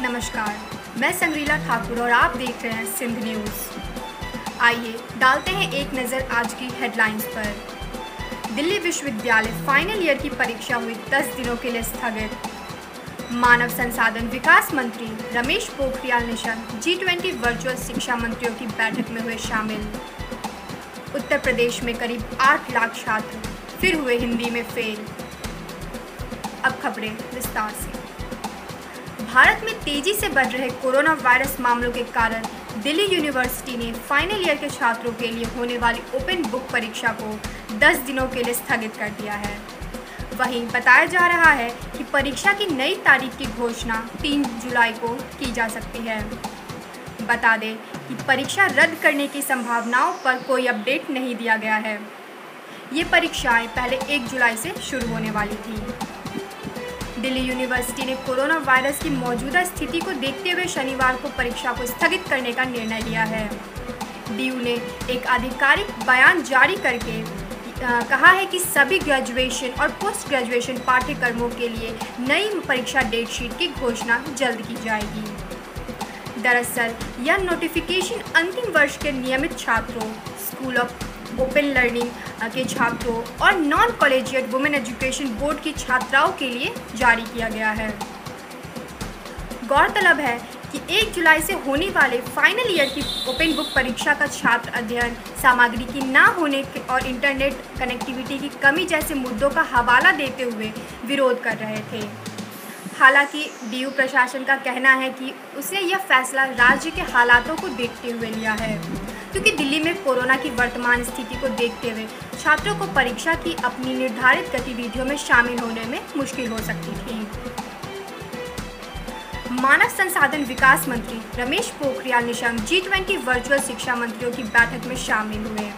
नमस्कार, मैं संग्रीला ठाकुर और आप देख रहे हैं सिंध न्यूज़। आइए डालते हैं एक नज़र आज की हेडलाइंस पर। दिल्ली विश्वविद्यालय फाइनल ईयर की परीक्षा हुई 10 दिनों के लिए स्थगित। मानव संसाधन विकास मंत्री रमेश पोखरियाल निशंक G20 वर्चुअल शिक्षा मंत्रियों की बैठक में हुए शामिल। उत्तर प्रदेश में करीब 8 लाख छात्र फिर हुए हिंदी में फेल। अब खबरें विस्तार से। भारत में तेजी से बढ़ रहे कोरोना वायरस मामलों के कारण दिल्ली यूनिवर्सिटी ने फाइनल ईयर के छात्रों के लिए होने वाली ओपन बुक परीक्षा को 10 दिनों के लिए स्थगित कर दिया है। वहीं बताया जा रहा है कि परीक्षा की नई तारीख की घोषणा 3 जुलाई को की जा सकती है। बता दें कि परीक्षा रद्द करने की संभावनाओं पर कोई अपडेट नहीं दिया गया है। ये परीक्षाएं पहले 1 जुलाई से शुरू होने वाली थी। दिल्ली यूनिवर्सिटी ने कोरोना वायरस की मौजूदा स्थिति को देखते हुए शनिवार को परीक्षा को स्थगित करने का निर्णय लिया है। डीयू ने एक आधिकारिक बयान जारी करके कहा है कि सभी ग्रेजुएशन और पोस्ट ग्रेजुएशन पाठ्यक्रमों के लिए नई परीक्षा डेट शीट की घोषणा जल्द की जाएगी। दरअसल यह नोटिफिकेशन अंतिम वर्ष के नियमित छात्रों, स्कूल ऑफ ओपन लर्निंग के छात्रों और non collegiate women education board की छात्राओं के लिए जारी किया गया है। गौरतलब है कि 1 जुलाई से होने वाले फाइनल ईयर की ओपन बुक परीक्षा का छात्र अध्ययन सामग्री की ना होने और इंटरनेट कनेक्टिविटी की कमी जैसे मुद्दों का हवाला देते हुए विरोध कर रहे थे। हालांकि डीयू प्रशासन का कहना है कि उसने यह फैसला राज्य के हालातों को देखते हुए लिया है, क्योंकि दिल्ली में कोरोना की वर्तमान स्थिति को देखते हुए छात्रों को परीक्षा की अपनी निर्धारित गतिविधियों में शामिल होने में मुश्किल हो सकती थी। मानव संसाधन विकास मंत्री रमेश पोखरियाल निशंक G20 वर्चुअल शिक्षा मंत्रियों की बैठक में शामिल हुए।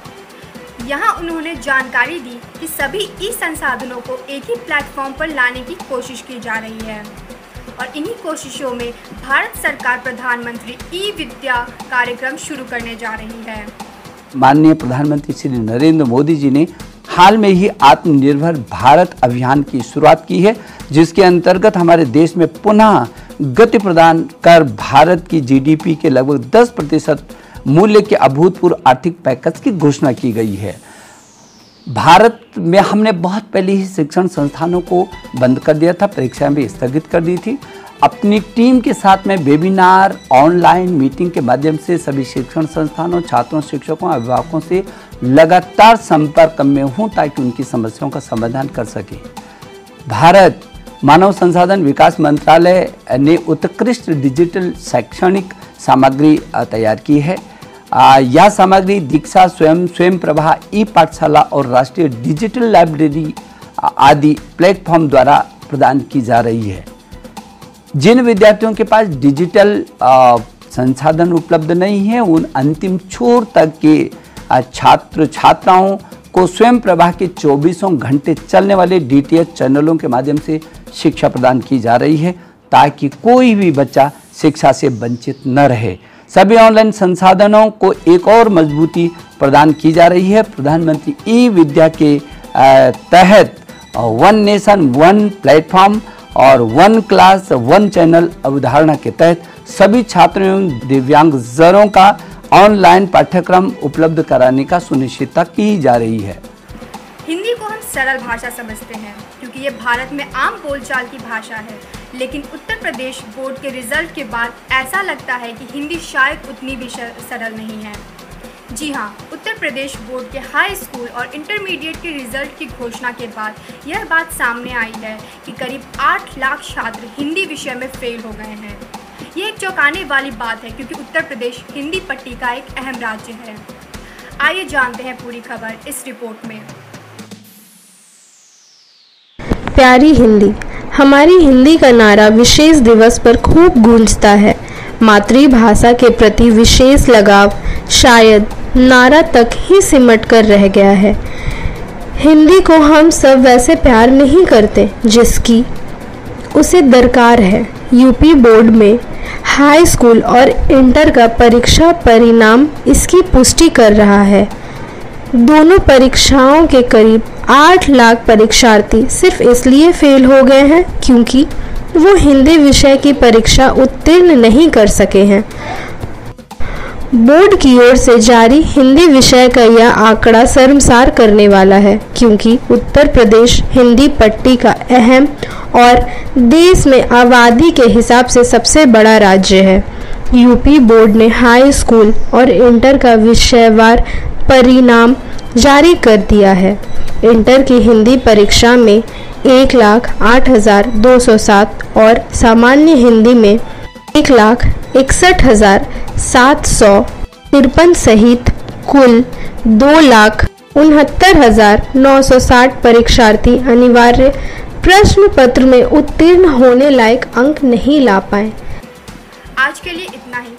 यहाँ उन्होंने जानकारी दी कि सभी ई संसाधनों को एक ही प्लेटफॉर्म पर लाने की कोशिश की जा रही है और इन्हीं कोशिशों में भारत सरकार प्रधानमंत्री ई विद्या कार्यक्रम शुरू करने जा रही है। माननीय प्रधानमंत्री श्री नरेंद्र मोदी जी ने हाल में ही आत्मनिर्भर भारत अभियान की शुरुआत की है, जिसके अंतर्गत हमारे देश में पुनः गति प्रदान कर भारत की GDP के लगभग 10% मूल्य के अभूतपूर्व आर्थिक पैकेज की घोषणा की गई है। भारत में हमने बहुत पहले ही शिक्षण संस्थानों को बंद कर दिया था, परीक्षाएं भी स्थगित कर दी थी। अपनी टीम के साथ में वेबिनार, ऑनलाइन मीटिंग के माध्यम से सभी शिक्षण संस्थानों, छात्रों, शिक्षकों, अभिभावकों से लगातार संपर्क में हूँ ताकि उनकी समस्याओं का समाधान कर सके। भारत मानव संसाधन विकास मंत्रालय ने उत्कृष्ट डिजिटल शैक्षणिक सामग्री तैयार की है। यह सामग्री दीक्षा, स्वयं प्रभा, ई पाठशाला और राष्ट्रीय डिजिटल लाइब्रेरी आदि प्लेटफॉर्म द्वारा प्रदान की जा रही है। जिन विद्यार्थियों के पास डिजिटल संसाधन उपलब्ध नहीं है, उन अंतिम छोर तक के छात्र छात्राओं को स्वयं प्रभा के 24 घंटे चलने वाले DTH चैनलों के माध्यम से शिक्षा प्रदान की जा रही है ताकि कोई भी बच्चा शिक्षा से वंचित न रहे। सभी ऑनलाइन संसाधनों को एक और मजबूती प्रदान की जा रही है। प्रधानमंत्री ई विद्या के तहत 1 नेशन 1 प्लेटफॉर्म और 1 क्लास 1 चैनल अवधारणा के तहत सभी छात्रों एवं दिव्यांगजनों का ऑनलाइन पाठ्यक्रम उपलब्ध कराने का सुनिश्चितता की जा रही है। हिंदी को हम सरल भाषा समझते हैं क्योंकि ये भारत में आम बोलचाल की भाषा है, लेकिन उत्तर प्रदेश बोर्ड के रिजल्ट के बाद ऐसा लगता है कि हिंदी शायद उतनी भी सरल नहीं है। जी हाँ, उत्तर प्रदेश बोर्ड के हाई स्कूल और इंटरमीडिएट के रिजल्ट की घोषणा के बाद यह बात सामने आई है कि करीब 8 लाख छात्र हिंदी विषय में फेल हो गए हैं। ये एक चौंकाने वाली बात है क्योंकि उत्तर प्रदेश हिंदी पट्टी का एक अहम राज्य है। आइए जानते हैं पूरी खबर इस रिपोर्ट में। प्यारी हिंदी, हमारी हिंदी का नारा विशेष दिवस पर खूब गूंजता है। मातृभाषा के प्रति विशेष लगाव शायद नारा तक ही सिमट कर रह गया है। हिंदी को हम सब वैसे प्यार नहीं करते जिसकी उसे दरकार है। यूपी बोर्ड में हाई स्कूल और इंटर का परीक्षा परिणाम इसकी पुष्टि कर रहा है। दोनों परीक्षाओं के करीब 8 लाख परीक्षार्थी सिर्फ इसलिए फेल हो गए हैं क्योंकि वो हिंदी विषय की परीक्षा उत्तीर्ण नहीं कर सके हैं। बोर्ड की ओर से जारी हिंदी विषय का यह आंकड़ा शर्मसार करने वाला है, क्योंकि उत्तर प्रदेश हिंदी पट्टी का अहम और देश में आबादी के हिसाब से सबसे बड़ा राज्य है। यूपी बोर्ड ने हाई स्कूल और इंटर का विषयवार परिणाम जारी कर दिया है। इंटर की हिंदी परीक्षा में 1,08,207 और सामान्य हिंदी में 1,61,753 सहित कुल 2,69,960 परीक्षार्थी अनिवार्य प्रश्न पत्र में उत्तीर्ण होने लायक अंक नहीं ला पाए। आज के लिए इतना ही।